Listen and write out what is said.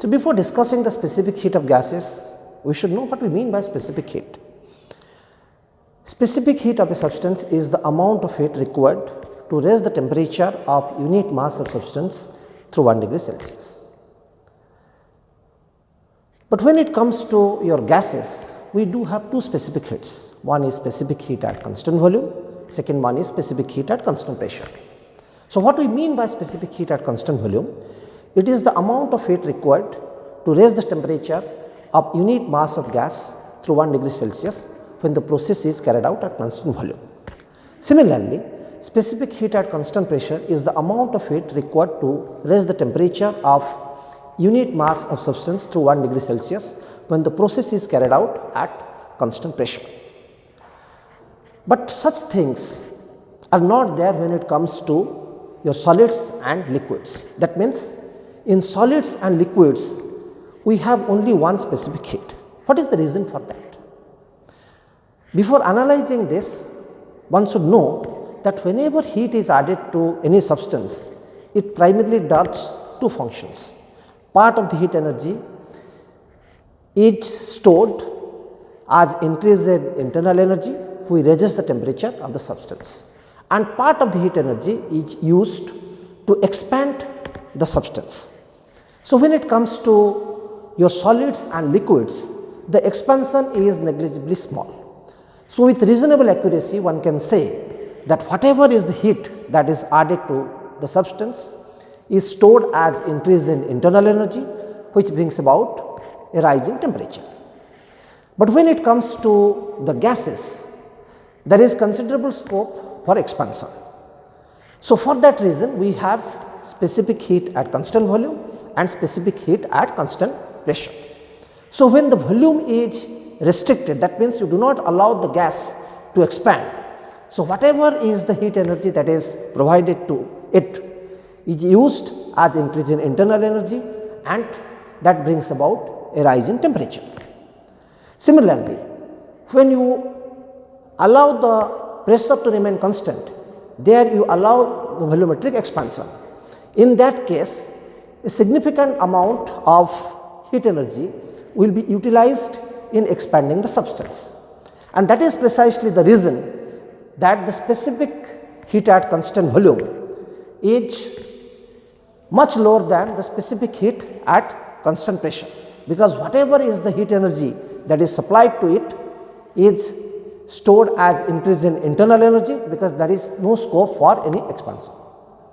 So, before discussing the specific heat of gases, we should know what we mean by specific heat. Specific heat of a substance is the amount of heat required to raise the temperature of unit mass of substance through 1 degree Celsius. But when it comes to your gases, we do have two specific heats. One is specific heat at constant volume, second one is specific heat at constant pressure. So, what we mean by specific heat at constant volume? It is the amount of heat required to raise the temperature of unit mass of gas through 1 degree Celsius when the process is carried out at constant volume. Similarly, specific heat at constant pressure is the amount of heat required to raise the temperature of unit mass of substance through 1 degree Celsius when the process is carried out at constant pressure. But such things are not there when it comes to your solids and liquids. That means, in solids and liquids, we have only one specific heat. What is the reason for that? Before analyzing this, one should know that whenever heat is added to any substance, it primarily does two functions. Part of the heat energy is stored as intrinsic internal energy, which raises the temperature of the substance, and part of the heat energy is used to expand the substance. So, when it comes to your solids and liquids, the expansion is negligibly small. So, with reasonable accuracy, one can say that whatever is the heat that is added to the substance is stored as intrinsic internal energy, which brings about a rise in temperature. But when it comes to the gases, there is considerable scope for expansion. So, for that reason, we have specific heat at constant volume and specific heat at constant pressure. So, when the volume is restricted, that means you do not allow the gas to expand. So, whatever is the heat energy that is provided to it is used as intrinsic internal energy, and that brings about a rise in temperature. Similarly, when you allow the pressure to remain constant, there you allow the volumetric expansion. In that case, a significant amount of heat energy will be utilized in expanding the substance, and that is precisely the reason that the specific heat at constant volume is much lower than the specific heat at constant pressure, because whatever is the heat energy that is supplied to it is stored as intrinsic internal energy, because there is no scope for any expansion.